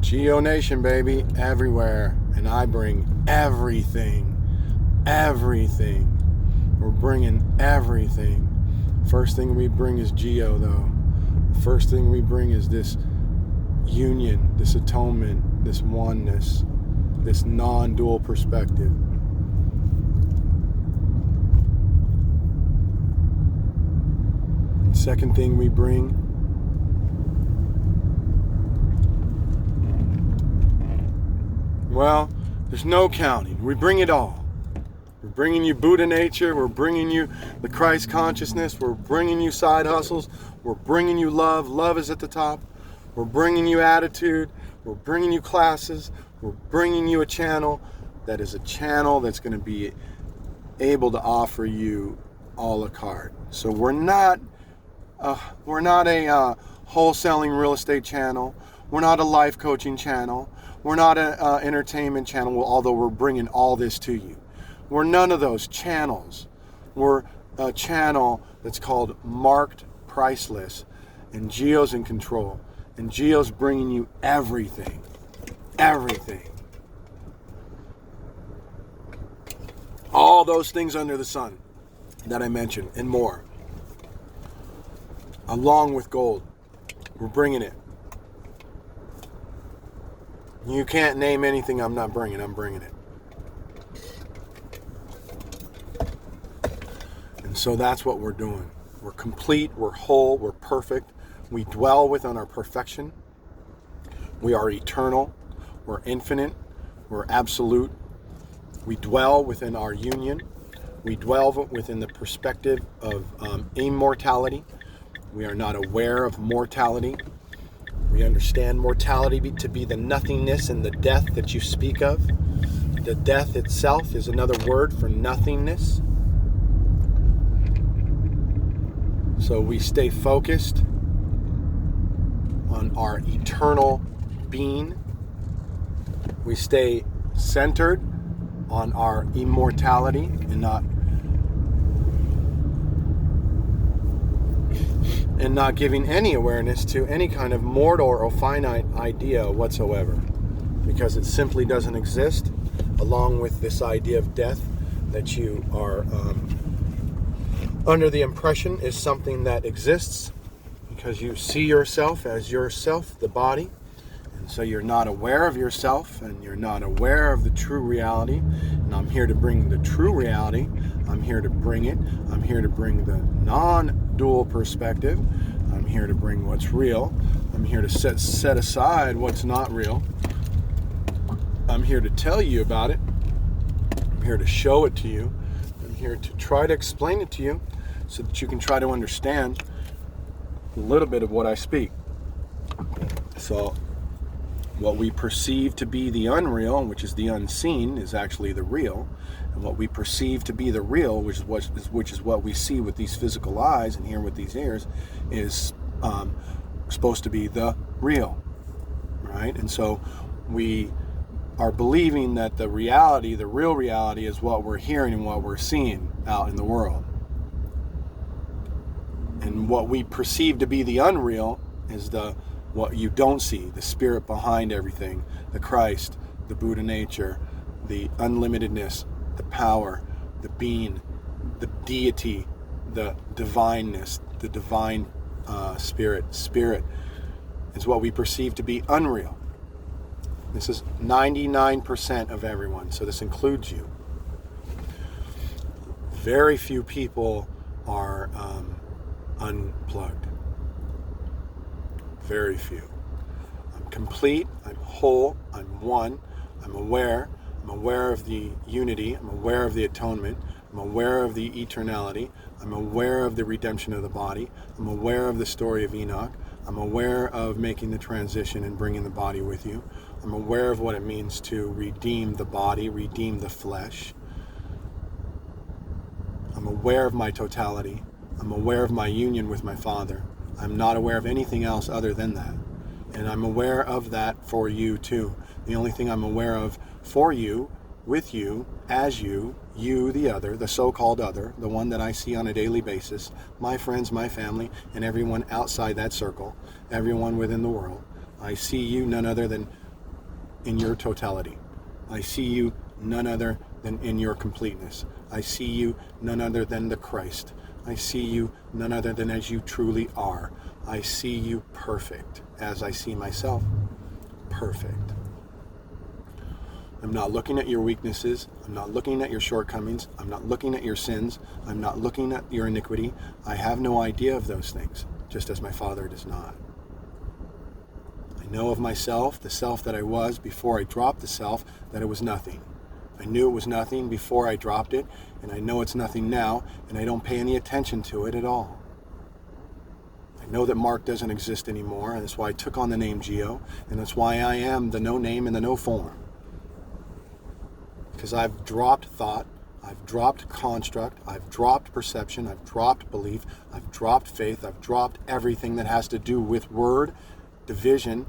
GEO Nation, baby, everywhere. And I bring everything. Everything. We're bringing everything. First thing we bring is GEO, though. The first thing we bring is this union, this atonement, this oneness, this non-dual perspective. Second thing we bring well, there's no counting. We bring it all. We're bringing you Buddha nature. We're bringing you the Christ consciousness. We're bringing you side hustles. We're bringing you love. Love is at the top. We're bringing you attitude. We're bringing you classes. We're bringing you a channel that is a channel that's going to be able to offer you a la carte. So we're not a wholesaling real estate channel. We're not a life coaching channel. We're not an entertainment channel, although we're bringing all this to you. We're none of those channels. We're a channel that's called Marked Priceless, and GEO's in control. And GEO's bringing you everything. Everything. All those things under the sun that I mentioned and more. Along with gold. We're bringing it. You can't name anything I'm not bringing. I'm bringing it. And so that's what we're doing. We're complete. We're whole. We're perfect. We dwell within our perfection. We are eternal. We're infinite. We're absolute. We dwell within our union. We dwell within the perspective of immortality. We are not aware of mortality. We understand mortality to be the nothingness and the death that you speak of. The death itself is another word for nothingness. So we stay focused on our eternal being. We stay centered on our immortality and not giving any awareness to any kind of mortal or finite idea whatsoever, because it simply doesn't exist, along with this idea of death that you are under the impression is something that exists, because you see yourself as yourself, the body, and so you're not aware of yourself, and you're not aware of the true reality. And I'm here to bring the true reality. I'm here to bring it. I'm here to bring the non-dual perspective. I'm here to bring what's real. I'm here to set aside what's not real. I'm here to tell you about it. I'm here to show it to you. I'm here to try to explain it to you so that you can try to understand a little bit of what I speak. So what we perceive to be the unreal, which is the unseen, is actually the real. And what we perceive to be the real, which is what we see with these physical eyes and hear with these ears, is supposed to be the real, right? And so we are believing that the reality, the real reality, is what we're hearing and what we're seeing out in the world. And what we perceive to be the unreal is what you don't see, the spirit behind everything, the Christ, the Buddha nature, the unlimitedness, the power, the being, the deity, the divineness, the divine spirit. Spirit is what we perceive to be unreal. This is 99% of everyone, so this includes you. Very few people are unplugged. Very few. I'm complete, I'm whole, I'm one, I'm aware of the unity, I'm aware of the atonement, I'm aware of the eternality, I'm aware of the redemption of the body, I'm aware of the story of Enoch, I'm aware of making the transition and bringing the body with you, I'm aware of what it means to redeem the body, redeem the flesh, I'm aware of my totality, I'm aware of my union with my Father. I'm not aware of anything else other than that. And I'm aware of that for you too. The only thing I'm aware of for you, with you, as you the other, the so-called other, the one that I see on a daily basis, my friends, my family, and everyone outside that circle, everyone within the world. I see you none other than in your totality. I see you none other than in your completeness. I see you none other than the Christ. I see you none other than as you truly are. I see you perfect as I see myself perfect. I'm not looking at your weaknesses. I'm not looking at your shortcomings. I'm not looking at your sins. I'm not looking at your iniquity. I have no idea of those things, just as my Father does not. I know of myself, the self that I was before I dropped the self, that it was nothing. I knew it was nothing before I dropped it, and I know it's nothing now, and I don't pay any attention to it at all. I know that Mark doesn't exist anymore, and that's why I took on the name GEO, and that's why I am the no name and the no form. Because I've dropped thought, I've dropped construct, I've dropped perception, I've dropped belief, I've dropped faith, I've dropped everything that has to do with word, division,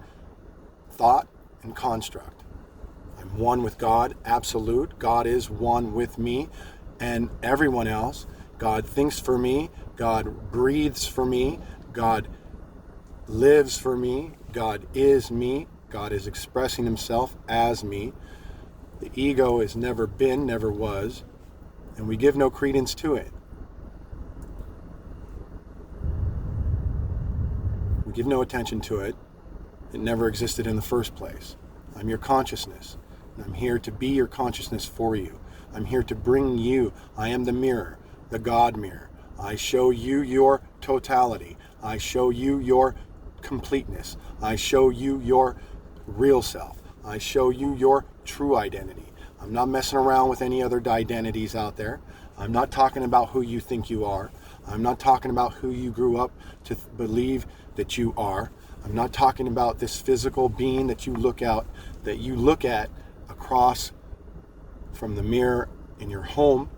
thought, and construct. I'm one with God, absolute. God is one with me and everyone else. God thinks for me, God breathes for me, God lives for me, God is me, God is expressing himself as me. The ego has never been, never was, and we give no credence to it. We give no attention to it. It never existed in the first place. I'm your consciousness, and I'm here to be your consciousness for you. I'm here to bring you. I am the mirror, the God mirror. I show you your totality. I show you your completeness. I show you your real self. I show you your true identity. I'm not messing around with any other identities out there. I'm not talking about who you think you are. I'm not talking about who you grew up to believe that you are. I'm not talking about this physical being that you look at across from the mirror in your home.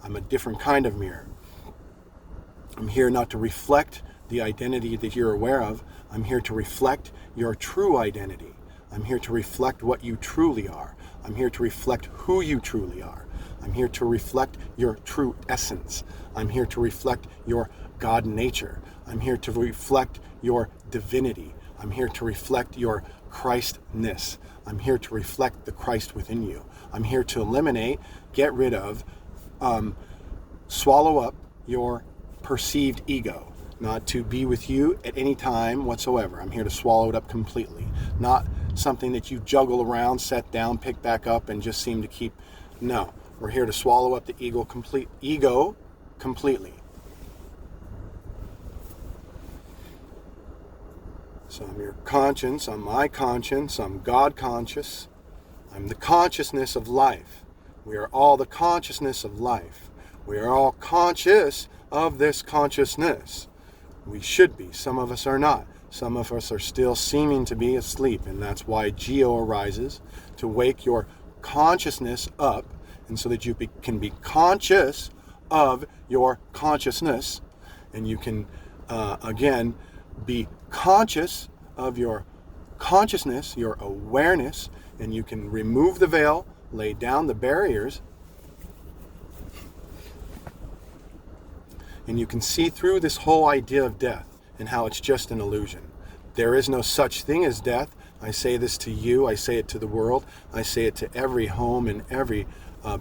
I'm a different kind of mirror. I'm here not to reflect the identity that you're aware of. I'm here to reflect your true identity. I'm here to reflect what you truly are. I'm here to reflect who you truly are. I'm here to reflect your true essence. I'm here to reflect your God nature. I'm here to reflect your divinity. I'm here to reflect your Christness. I'm here to reflect the Christ within you. I'm here to eliminate, get rid of, swallow up your perceived ego. Not to be with you at any time whatsoever. I'm here to swallow it up completely. Not something that you juggle around, set down, pick back up, and just seem to keep. No, we're here to swallow up the ego completely. So I'm your conscience, I'm my conscience, I'm God conscious. I'm the consciousness of life. We are all the consciousness of life. We are all conscious of this consciousness. We should be. Some of us are not. Some of us are still seeming to be asleep, and that's why GEO arises, to wake your consciousness up, and so that you can be conscious of your consciousness, and you can, again, be conscious of your consciousness, your awareness, and you can remove the veil, lay down the barriers, and you can see through this whole idea of death and how it's just an illusion. There is no such thing as death. I say this to you. I say it to the world. I say it to every home and every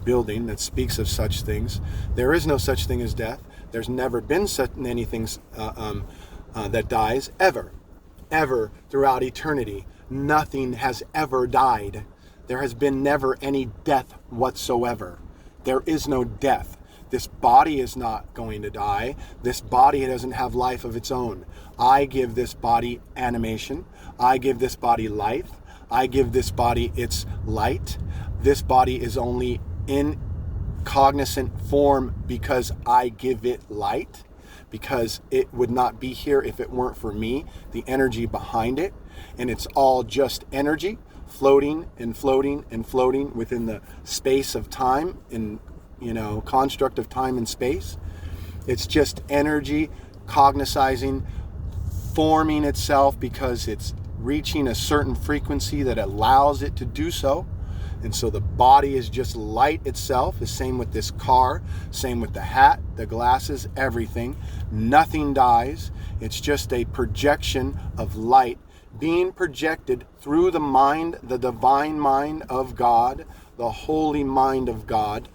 building that speaks of such things. There is no such thing as death. There's never been such anything that dies, ever. Ever throughout eternity. Nothing has ever died. There has been never any death whatsoever. There is no death. This body is not going to die. This body doesn't have life of its own. I give this body animation. I give this body life. I give this body its light. This body is only in cognizant form because I give it light, because it would not be here if it weren't for me, the energy behind it. And it's all just energy floating and floating and floating within the space of time, in construct of time and space. It's just energy cognizing, forming itself because it's reaching a certain frequency that allows it to do so. And so the body is just light itself. The same with this car, same with the hat, the glasses, everything. Nothing dies. It's just a projection of light being projected through the mind, the divine mind of God, the holy mind of God.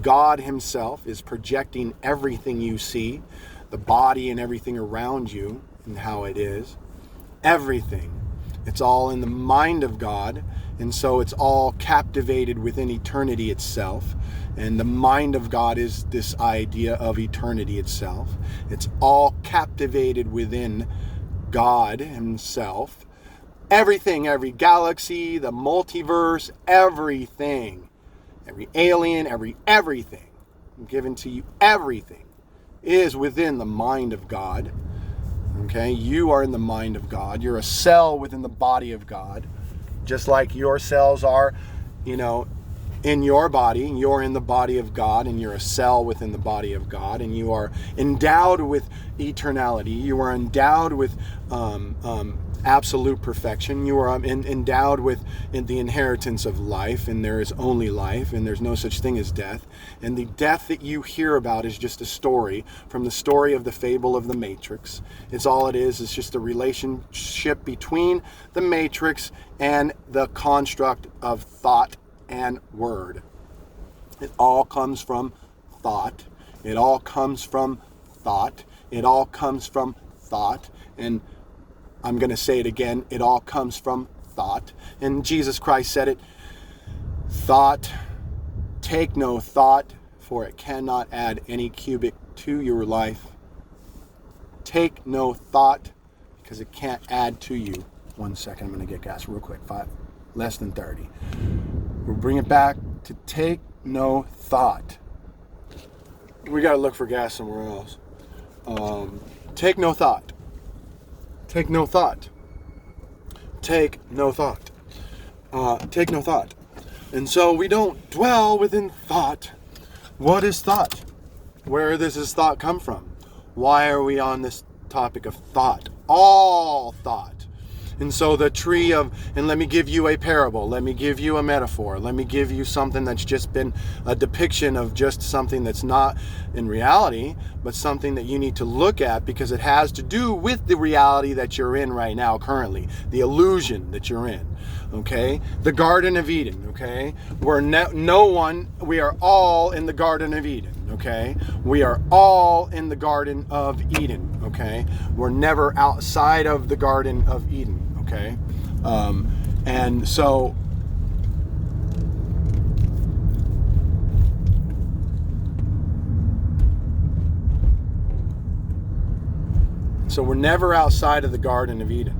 God himself is projecting everything you see, the body and everything around you and how it is. Everything. It's all in the mind of God. And so it's all captivated within eternity itself. And the mind of God is this idea of eternity itself. It's all captivated within God himself. Everything, every galaxy, the multiverse, everything, every alien, everything given to you, everything is within the mind of God. Okay, you are in the mind of God. You're a cell within the body of God. Just like your cells are, in your body, you're in the body of God, and you're a cell within the body of God, and you are endowed with eternality. You are endowed with absolute perfection. You are endowed with the inheritance of life, and there is only life, and there's no such thing as death. And the death that you hear about is just a story from the story of the fable of the Matrix. It's all it is. It's just a relationship between the Matrix and the construct of thought and word. It all comes from thought. It all comes from thought. It all comes from thought. And I'm going to say it again. It all comes from thought. And Jesus Christ said it. Thought, take no thought, for it cannot add any cubit to your life. Take no thought, because it can't add to you. 1 second, I'm going to get gas real quick. Less than 30. We'll bring it back to take no thought. We got to look for gas somewhere else. Take no thought. Take no thought. Take no thought. Take no thought. And so we don't dwell within thought. What is thought? Where does this thought come from? Why are we on this topic of thought? All thought. And so the tree of, and let me give you a parable, let me give you a metaphor, let me give you something that's just been a depiction of just something that's not in reality, but something that you need to look at because it has to do with the reality that you're in right now currently, the illusion that you're in, okay? The Garden of Eden, okay? We are all in the Garden of Eden. Okay, we are all in the Garden of Eden. Okay, we're never outside of the Garden of Eden. Okay, and so we're never outside of the Garden of Eden.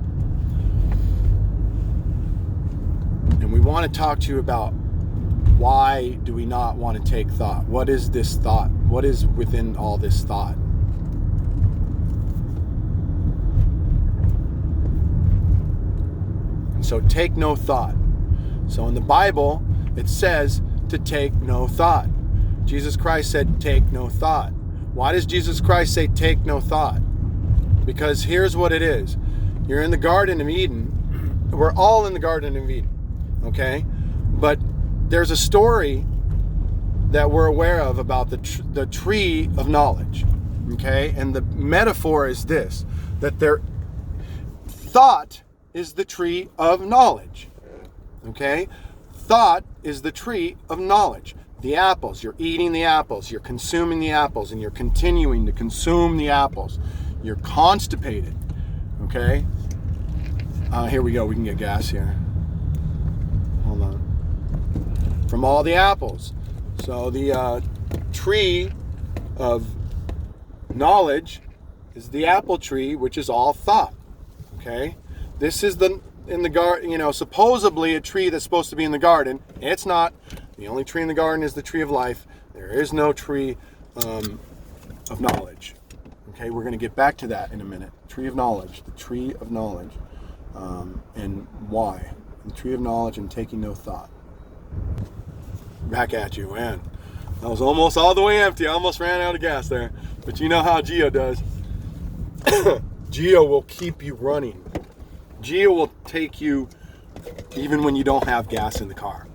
And we want to talk to you about why do we not want to take thought? What is this thought? What is within all this thought? And so take no thought. So in the Bible, it says to take no thought. Jesus Christ said, take no thought. Why does Jesus Christ say take no thought? Because here's what it is. You're in the Garden of Eden. We're all in the Garden of Eden. Okay? But there's a story that we're aware of about the tree of knowledge, okay? And the metaphor is this, that thought is the tree of knowledge, okay? Thought is the tree of knowledge. The apples, you're eating the apples, you're consuming the apples, and you're continuing to consume the apples. You're constipated, okay? Here we go, we can get gas here. Hold on. From all the apples. So the tree of knowledge is the apple tree, which is all thought. Okay? This is in the garden, supposedly a tree that's supposed to be in the garden. It's not. The only tree in the garden is the tree of life. There is no tree of knowledge. Okay, we're going to get back to that in a minute. Tree of knowledge, the tree of knowledge, and why. The tree of knowledge and taking no thought. Back at you, man. I was almost all the way empty. I almost ran out of gas there. But you know how GEO does. GEO will keep you running. GEO will take you even when you don't have gas in the car.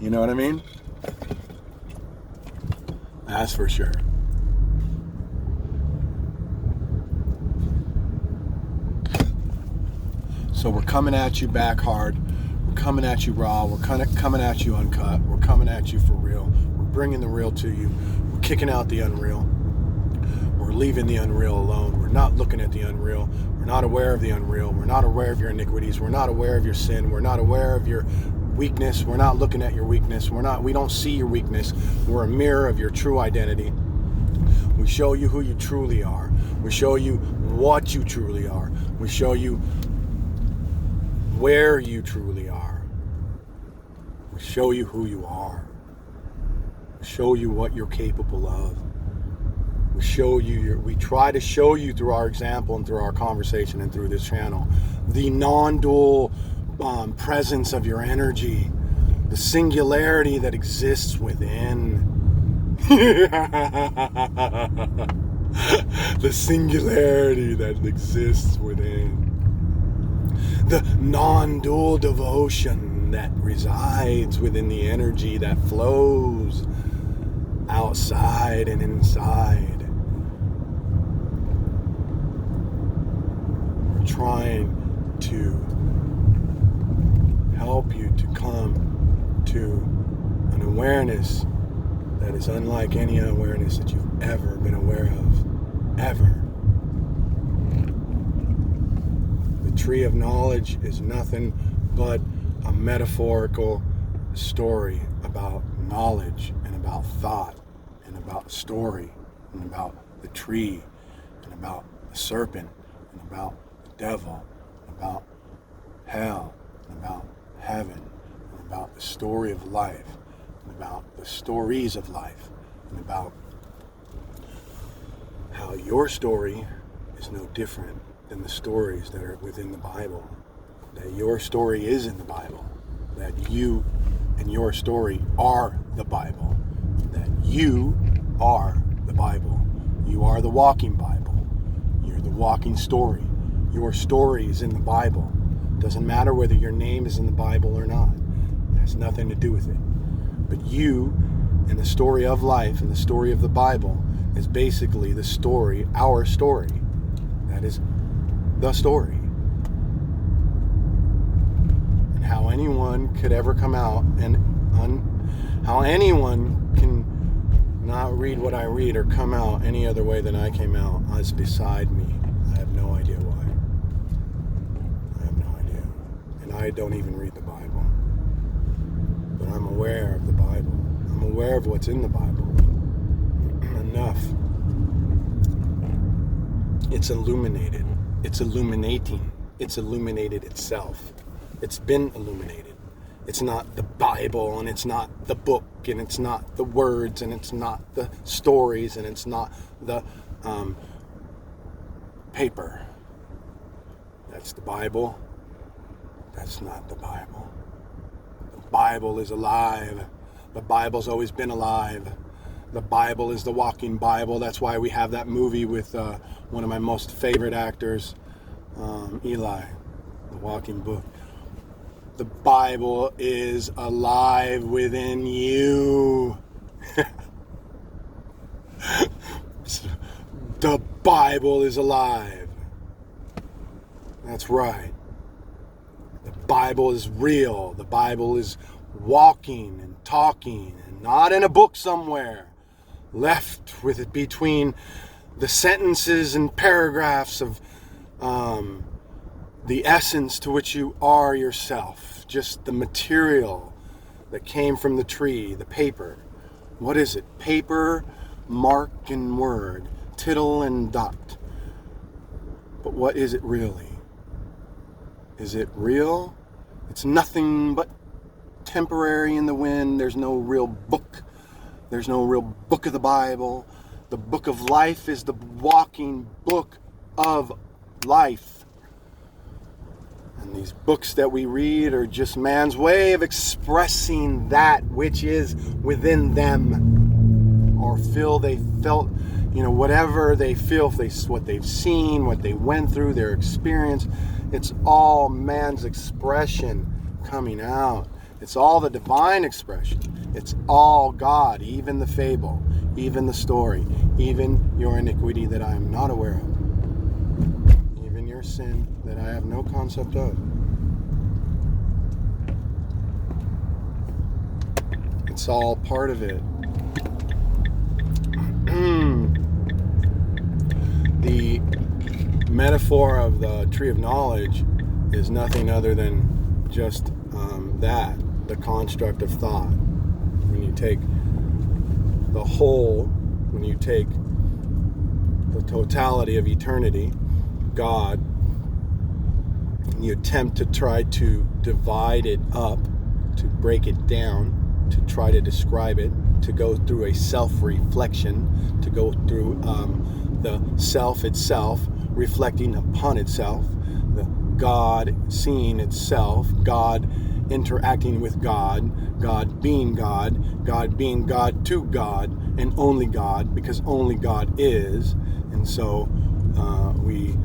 You know what I mean? That's for sure. So we're coming at you back hard. We're coming at you raw. We're coming at you uncut. We're coming at you for real. We're bringing the real to you. We're kicking out the unreal. We're leaving the unreal alone. We're not looking at the unreal. We're not aware of the unreal. We're not aware of your iniquities. We're not aware of your sin. We're not aware of your weakness. We're not looking at your weakness. We don't see your weakness. We're a mirror of your true identity. We show you who you truly are. We show you what you truly are. We show you where you truly are. We show you who you are. We show you what you're capable of. We try to show you through our example and through our conversation and through this channel the non-dual presence of your energy, the singularity that exists within. The singularity that exists within. The non-dual devotion that resides within the energy that flows outside and inside. We're trying to help you to come to an awareness that is unlike any awareness that you've ever been aware of. Ever. The tree of knowledge is nothing but a metaphorical story about knowledge and about thought and about story and about the tree and about the serpent and about the devil and about hell and about heaven and about the story of life and about the stories of life and about how your story is no different than the stories that are within the Bible. That your story is in the Bible. That you and your story are the Bible. That you are the Bible. You are the walking Bible. You're the walking story. Your story is in the Bible. Doesn't matter whether your name is in the Bible or not. It has nothing to do with it. But you and the story of life and the story of the Bible is basically the story, our story. That is the story. And how anyone could ever come out and how anyone can not read what I read or come out any other way than I came out is beside me. I have no idea why. I have no idea. And I don't even read the Bible. But I'm aware of the Bible. I'm aware of what's in the Bible. Enough. It's illuminated. It's illuminating. It's illuminated itself. It's been illuminated. It's not the Bible, and it's not the book, and it's not the words, and it's not the stories, and it's not the paper. That's the Bible. That's not the Bible. The Bible is alive. The Bible's always been alive. The Bible is the walking Bible. That's why we have that movie with one of my most favorite actors, Eli, the walking book. The Bible is alive within you. The Bible is alive. That's right. The Bible is real. The Bible is walking and talking and not in a book somewhere. Left with it between the sentences and paragraphs of the essence to which you are yourself. Just the material that came from the tree, the paper. What is it? Paper, mark, and word. Tittle and dot. But what is it really? Is it real? It's nothing but temporary in the wind. There's no real book. There's no real book of the Bible. The book of life is the walking book of life. And these books that we read are just man's way of expressing that which is within them. Or feel they felt, whatever they feel, what they've seen, what they went through, their experience. It's all man's expression coming out. It's all the divine expression. It's all God, even the fable, even the story, even your iniquity that I am not aware of, even your sin that I have no concept of. It's all part of it. The metaphor of the tree of knowledge is nothing other than just that, the construct of thought. When you take the whole, when you take the totality of eternity, God, and you attempt to try to divide it up, to break it down, to try to describe it, to go through a self-reflection, to go through the self itself, reflecting upon itself, the God seeing itself, God interacting with God, God being God, God being God to God, and only God, because only God is. And so we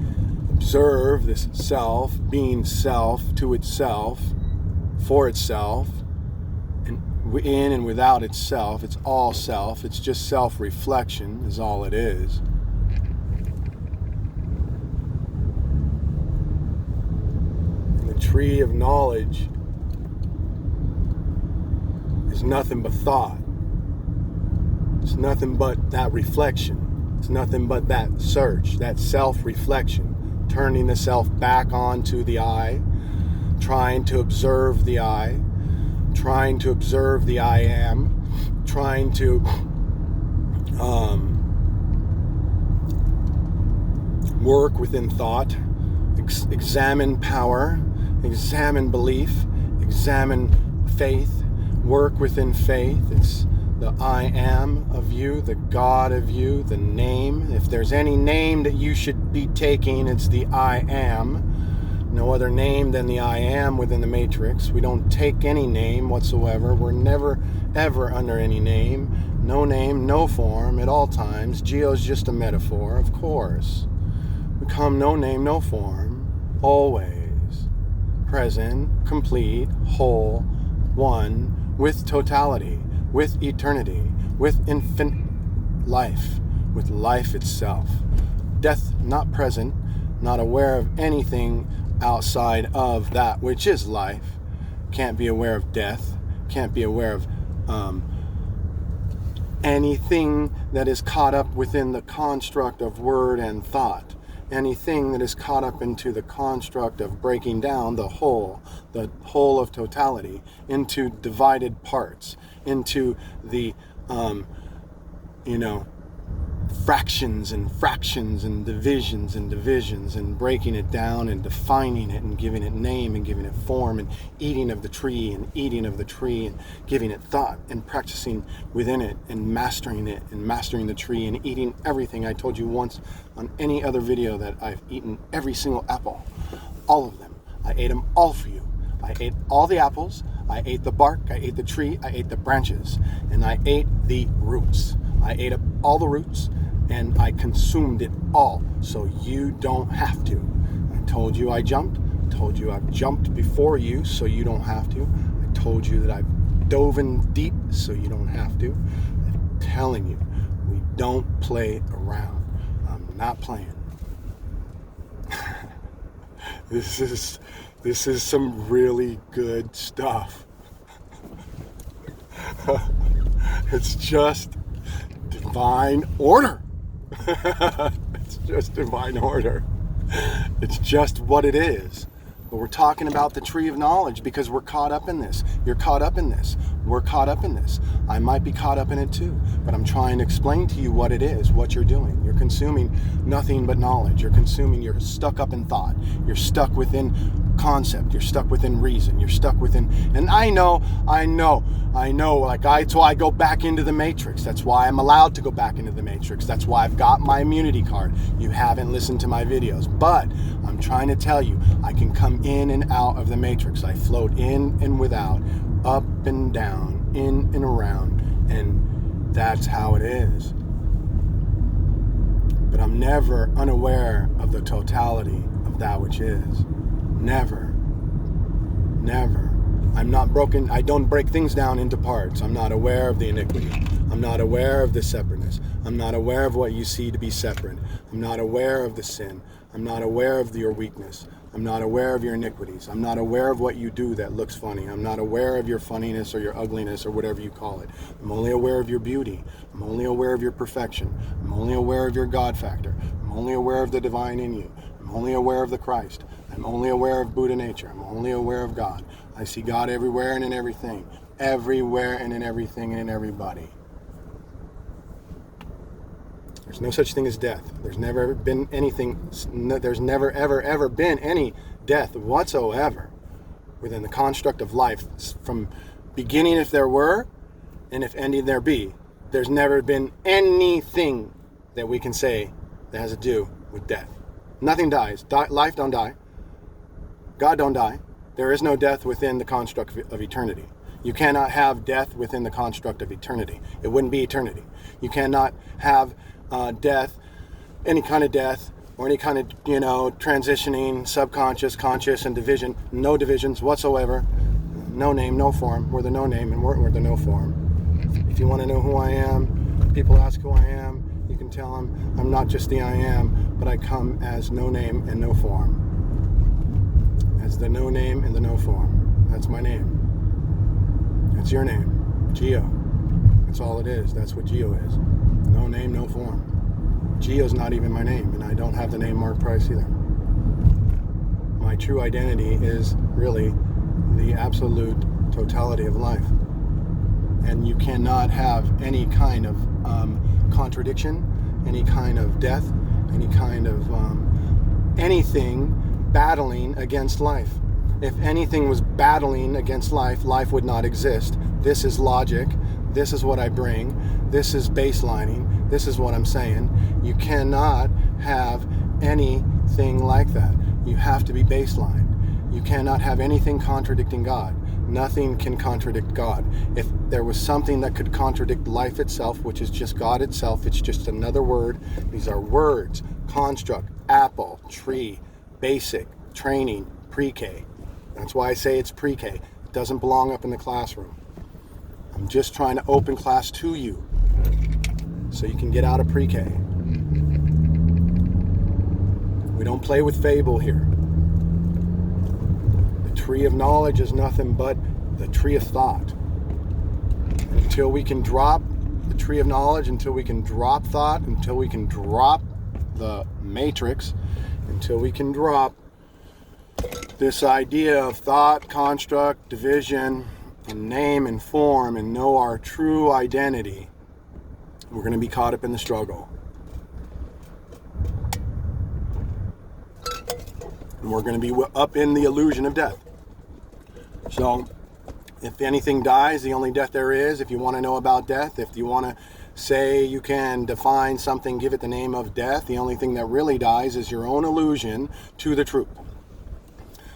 observe this self being self to itself, for itself, and in and without itself. It's all self. It's just self-reflection is all it is. And the tree of knowledge is nothing but thought. It's nothing but that reflection. It's nothing but that search, that self-reflection, turning the self back onto the I, trying to observe the I, trying to observe the I am, trying to work within thought, examine power, examine belief, examine faith, work within faith. It's the I am of you, the God of you, the name. If there's any name that you should be taking, it's the I am. No other name than the I am within the matrix. We don't take any name whatsoever. We're never, ever under any name. No name, no form at all times. GEO is just a metaphor, of course. We come no name, no form, always. Present, complete, whole, one, with totality, with eternity, with infinite life, with life itself. Death not present, not aware of anything outside of that which is life, can't be aware of death, can't be aware of anything that is caught up within the construct of word and thought, anything that is caught up into the construct of breaking down the whole of totality into divided parts, into the fractions and divisions and breaking it down and defining it and giving it name and giving it form and eating of the tree and giving it thought and practicing within it and mastering the tree and eating everything. I told you once on any other video that I've eaten every single apple, all of them. I ate them all for you. I ate all the apples, I ate the bark, I ate the tree, I ate the branches, and I ate the roots. I ate up all the roots and I consumed it all, so you don't have to. I told you I jumped, told you I've jumped before you, so you don't have to. I told you that I've dove in deep, so you don't have to. I'm telling you, we don't play around. I'm not playing. This is some really good stuff. It's just divine order. It's just divine order. It's just what it is. But we're talking about the tree of knowledge because we're caught up in this. You're caught up in this. We're caught up in this. I might be caught up in it too, but I'm trying to explain to you what it is, what you're doing. You're consuming nothing but knowledge. You're stuck up in thought. You're stuck within concept. You're stuck within reason. You're stuck within, and I know, that's why I go back into the matrix. That's why I'm allowed to go back into the matrix. That's why I've got my immunity card. You haven't listened to my videos, but I'm trying to tell you, I can come in and out of the matrix. I float in and without, up and down, in and around, and that's how it is. But I'm never unaware of the totality of that which is. Never. Never. I'm not broken. I don't break things down into parts. I'm not aware of the iniquity. I'm not aware of the separateness. I'm not aware of what you see to be separate. I'm not aware of the sin. I'm not aware of your weakness. I'm not aware of your iniquities. I'm not aware of what you do that looks funny. I'm not aware of your funniness or your ugliness or whatever you call it. I'm only aware of your beauty. I'm only aware of your perfection. I'm only aware of your God factor. I'm only aware of the divine in you. I'm only aware of the Christ. I'm only aware of Buddha nature. I'm only aware of God. I see God everywhere and in everything. Everywhere and in everything and in everybody. There's no such thing as death. There's never ever been anything. There's never ever been any death whatsoever within the construct of life. From beginning, if there were, and if ending there be, there's never been anything that we can say that has to do with death. Nothing dies. Life don't die. God don't die. There is no death within the construct of eternity. You cannot have death within the construct of eternity. It wouldn't be eternity. You cannot have death, any kind of death, or any kind of, transitioning, subconscious, conscious, and division. No divisions whatsoever. No name, no form. We're the no name and we're the no form. If you want to know who I am, people ask who I am, you can tell them I'm not just the I am, but I come as no name and no form. As the no name and the no form. That's my name. That's your name. GEO. That's all it is. That's what GEO is. No name, no form. GEO's not even my name, and I don't have the name Marked Price either. My true identity is really the absolute totality of life. And you cannot have any kind of contradiction, any kind of death, any kind of anything battling against life. If anything was battling against life, life would not exist. This is logic. This is what I bring. This is baselining. This is what I'm saying. You cannot have anything like that. You have to be baseline. You cannot have anything contradicting God. Nothing can contradict God. If there was something that could contradict life itself, which is just God itself, it's just another word. These are words. Construct, apple, tree, basic, training, pre-K. That's why I say it's pre-K. It doesn't belong up in the classroom. I'm just trying to open class to you so you can get out of pre-K. We don't play with fable here. The tree of knowledge is nothing but the tree of thought. And until we can drop the tree of knowledge, until we can drop thought, until we can drop the matrix, until we can drop this idea of thought, construct, division, and name and form, and know our true identity, we're going to be caught up in the struggle. And we're going to be up in the illusion of death. So, if anything dies, the only death there is, if you want to know about death, if you want to say you can define something, give it the name of death, the only thing that really dies is your own illusion to the truth.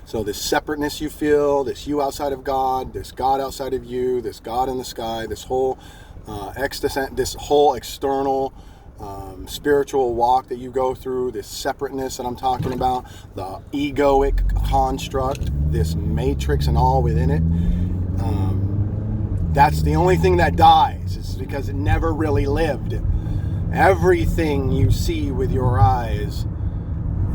So this separateness you feel, this you outside of God, this God outside of you, this God in the sky, this whole this whole external spiritual walk that you go through, this separateness that I'm talking about, the egoic construct, this matrix and all within it, that's the only thing that dies. It's because it never really lived. Everything you see with your eyes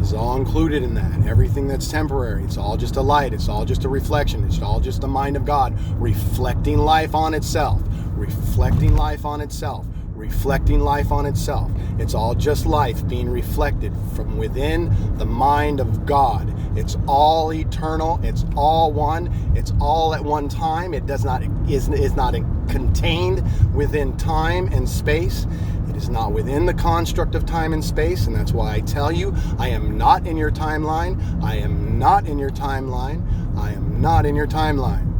is all included in that. Everything that's temporary, it's all just a light, it's all just a reflection, it's all just the mind of God reflecting life on itself, reflecting life on itself, reflecting life on itself. It's all just life being reflected from within the mind of God. It's all eternal, it's all one, it's all at one time. It is not contained within time and space. It is not within the construct of time and space, and that's why I tell you, I am not in your timeline. I am not in your timeline. I am not in your timeline.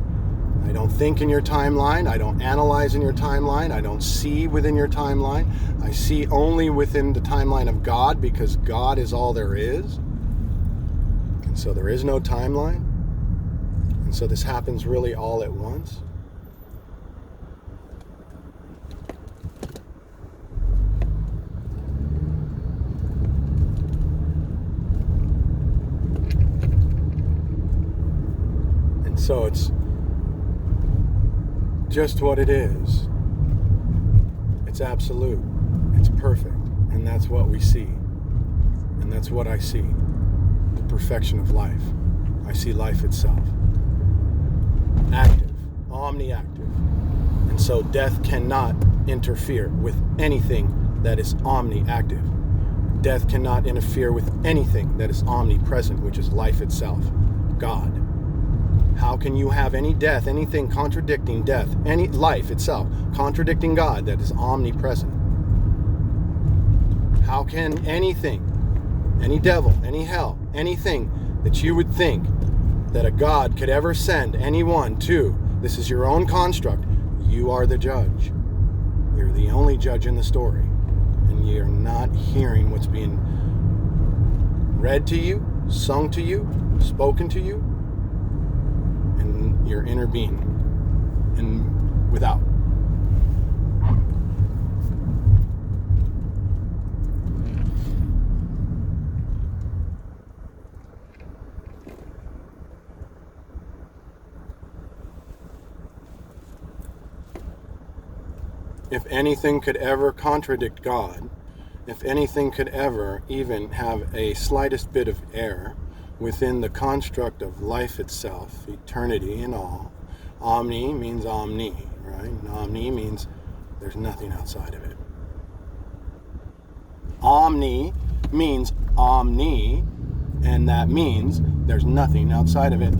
I don't think in your timeline. I don't analyze in your timeline. I don't see within your timeline. I see only within the timeline of God, because God is all there is. And so there is no timeline. And so this happens really all at once. So it's just what it is. It's absolute. It's perfect. And that's what we see. And that's what I see. The perfection of life. I see life itself. Active. Omni-active. And so death cannot interfere with anything that is omni-active. Death cannot interfere with anything that is omnipresent, which is life itself, God. How can you have any death, anything contradicting death, any life itself, contradicting God that is omnipresent? How can anything, any devil, any hell, anything that you would think that a God could ever send anyone to, this is your own construct, you are the judge. You're the only judge in the story. And you're not hearing what's being read to you, sung to you, spoken to you, and your inner being, and without. If anything could ever contradict God, if anything could ever even have a slightest bit of error within the construct of life itself, eternity and all, omni means omni, right? And omni means there's nothing outside of it. Omni means omni, and that means there's nothing outside of it.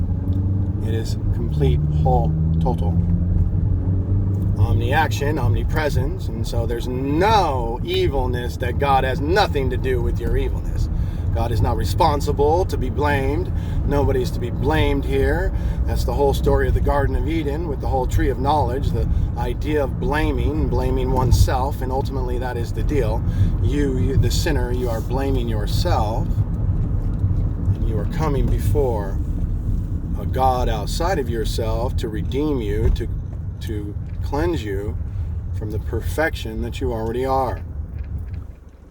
It is complete, whole, total. Omni-action, omnipresence, and so there's no evilness that God has nothing to do with your evilness. God is not responsible to be blamed. Nobody's to be blamed here. That's the whole story of the Garden of Eden with the whole tree of knowledge, the idea of blaming oneself, and ultimately that is the deal. You, the sinner, you are blaming yourself, and you are coming before a God outside of yourself to redeem you, to cleanse you from the perfection that you already are.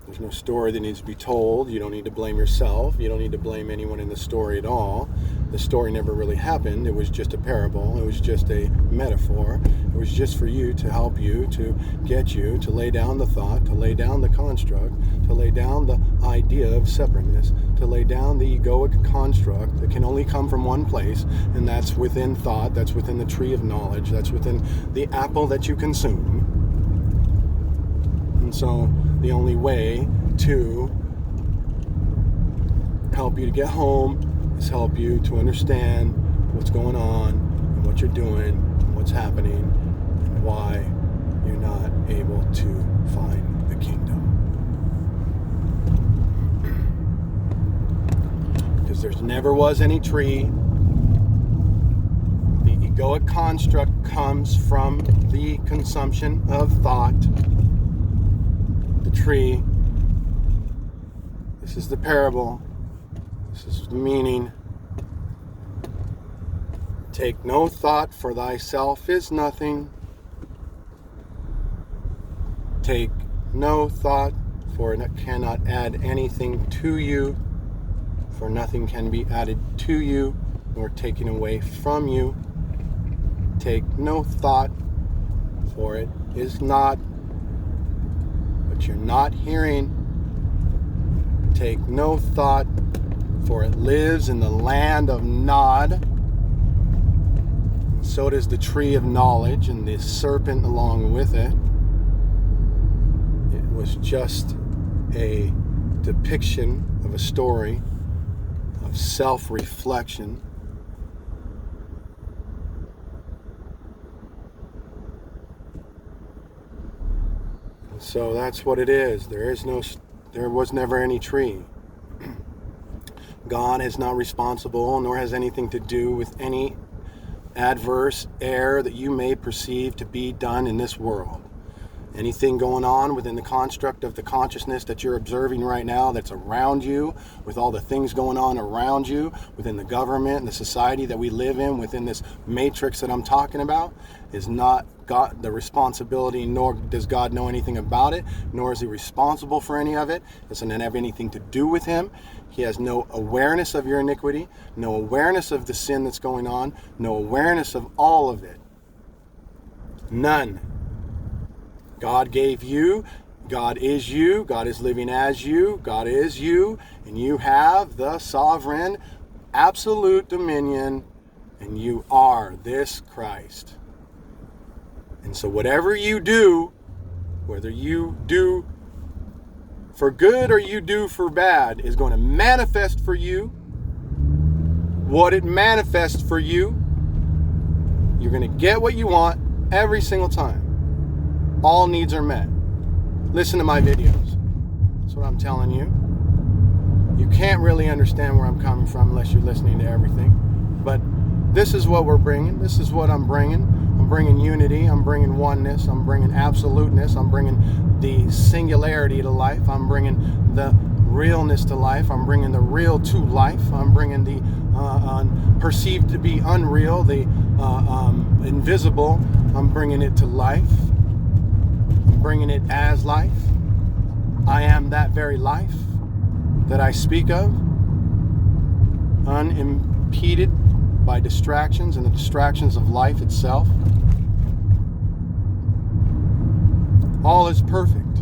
There's no story that needs to be told. You don't need to blame yourself. You don't need to blame anyone in the story at all. The story never really happened. It was just a parable. It was just a metaphor. It was just for you, to help you, to get you to lay down the thought, to lay down the construct, to lay down the idea of separateness, to lay down the egoic construct that can only come from one place, and that's within thought, that's within the tree of knowledge, that's within the apple that you consume. And so the only way to help you to get home is help you to understand what's going on and what you're doing and what's happening and why you're not able to find the kingdom. Because there never was any tree. The egoic construct comes from the consumption of thought. The tree. This is the parable. This is the meaning. Take no thought, for thyself is nothing. Take no thought, for it cannot add anything to you. For nothing can be added to you, nor taken away from you. Take no thought, for it is not. But you're not hearing. Take no thought, for it lives in the land of Nod. So does the tree of knowledge and the serpent along with it. It was just a depiction of a story of self-reflection. And so that's what it is. There was never any tree. God is not responsible, nor has anything to do with any adverse error that you may perceive to be done in this world. Anything going on within the construct of the consciousness that you're observing right now, that's around you, with all the things going on around you, within the government and the society that we live in, within this matrix that I'm talking about, is not God the responsibility, nor does God know anything about it, nor is he responsible for any of it. It doesn't have anything to do with him. He has no awareness of your iniquity, no awareness of the sin that's going on, no awareness of all of it. None. God gave you, God is you, God is living as you, God is you, and you have the sovereign, absolute dominion, and you are this Christ. And so whatever you do, whether you do for good or you do for bad, is going to manifest for you what it manifests for you. You're going to get what you want every single time. All needs are met. Listen to my videos. That's what I'm telling you. You can't really understand where I'm coming from unless you're listening to everything. But this is what we're bringing. This is what I'm bringing. I'm bringing unity. I'm bringing oneness. I'm bringing absoluteness. I'm bringing the singularity to life. I'm bringing the realness to life. I'm bringing the real to life. I'm bringing the perceived to be unreal, the invisible. I'm bringing it to life. I'm bringing it as life. I am that very life that I speak of, unimpeded by distractions and the distractions of life itself. All is perfect.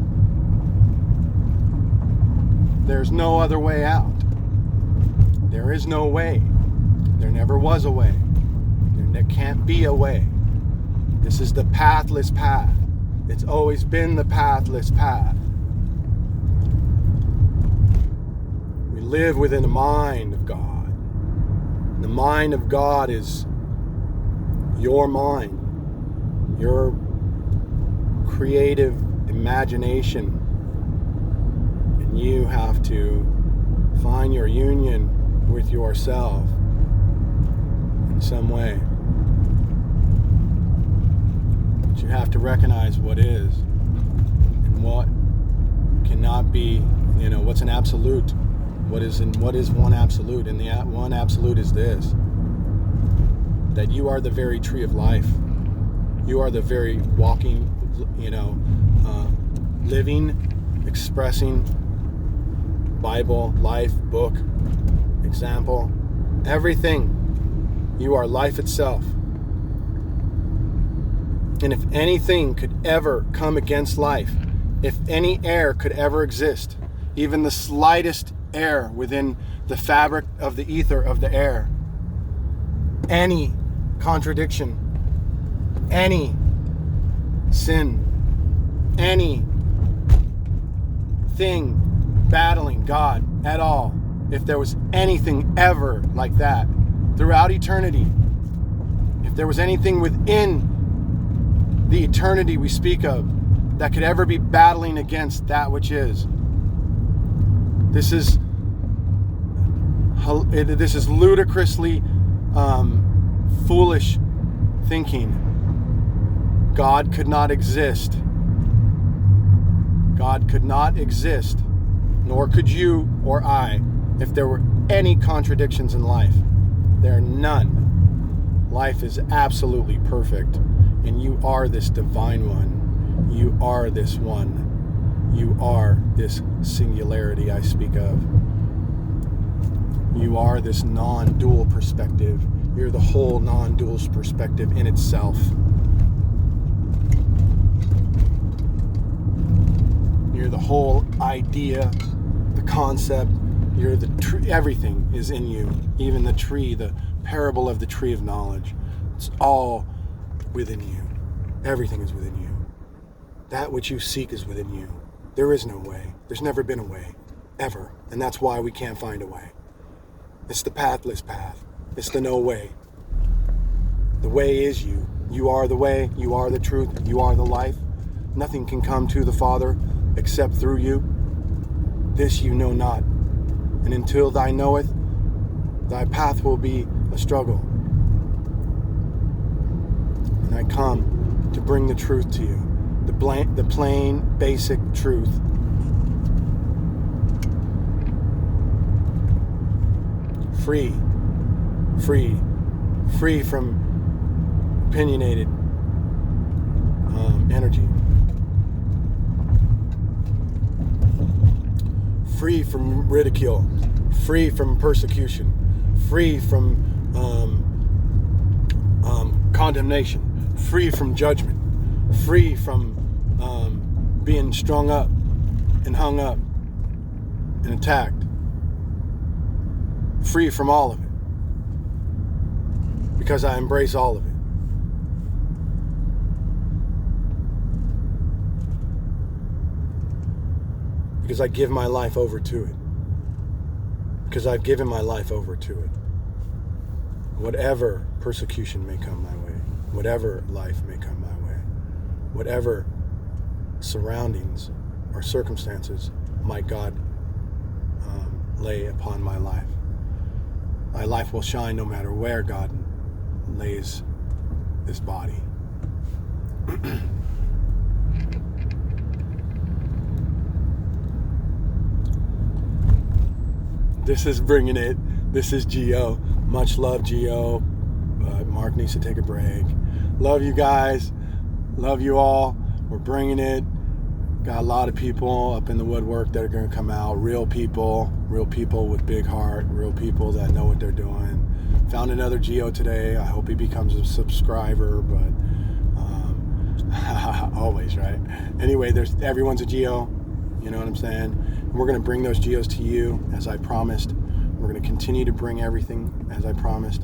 There's no other way out. There is no way. There never was a way. There can't be a way. This is the pathless path. It's always been the pathless path. We live within the mind of God. The mind of God is your mind, your creative imagination. And you have to find your union with yourself in some way. But you have to recognize what is and what cannot be, what's an absolute. What is one absolute? And the one absolute is this: that you are the very tree of life. You are the very walking, living, expressing Bible, life, book, example, everything. You are life itself. And if anything could ever come against life, if any air could ever exist, even the slightest air within the fabric of the ether of the air, any contradiction, any sin, any thing battling God at all, if there was anything ever like that throughout eternity, if there was anything within the eternity we speak of that could ever be battling against that which is, this is ludicrously foolish thinking. God could not exist. God could not exist, nor could you or I, if there were any contradictions in life. There are none. Life is absolutely perfect, and you are this divine one. You are this one. You are this singularity I speak of. You are this non-dual perspective. You're the whole non-dual perspective in itself. You're the whole idea, the concept. You're the tree. Everything is in you. Even the tree, the parable of the tree of knowledge. It's all within you. Everything is within you. That which you seek is within you. There is no way. There's never been a way, ever. And that's why we can't find a way. It's the pathless path. It's the no way. The way is you. You are the way. You are the truth. You are the life. Nothing can come to the Father except through you. This you know not. And until thou knoweth, thy path will be a struggle. And I come to bring the truth to you. The plain, basic truth. Free from opinionated energy. Free from ridicule. Free from persecution. Free from condemnation. Free from judgment. free from being strung up and hung up and attacked, free from all of it, because I embrace all of it. Because I give my life over to it. Because I've given my life over to it. Whatever persecution may come my way, whatever life may come my way, whatever surroundings or circumstances might God lay upon my life will shine no matter where God lays this body. This is bringing it. This is GEO. Much love, GEO. Mark needs to take a break. Love you guys. Love you all. We're bringing it. Got a lot of people up in the woodwork that are going to come out. Real people with big heart. Real people that know what they're doing. Found another GEO today. I hope he becomes a subscriber, but always, right? Anyway, everyone's a GEO. You know what I'm saying? And we're going to bring those GEOs to you as I promised. We're going to continue to bring everything as I promised.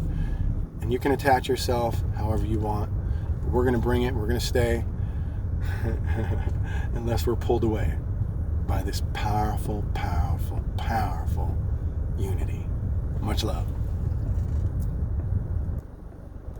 And you can attach yourself however you want. But we're going to bring it. We're going to stay. Unless we're pulled away by this powerful, powerful, powerful unity. Much love.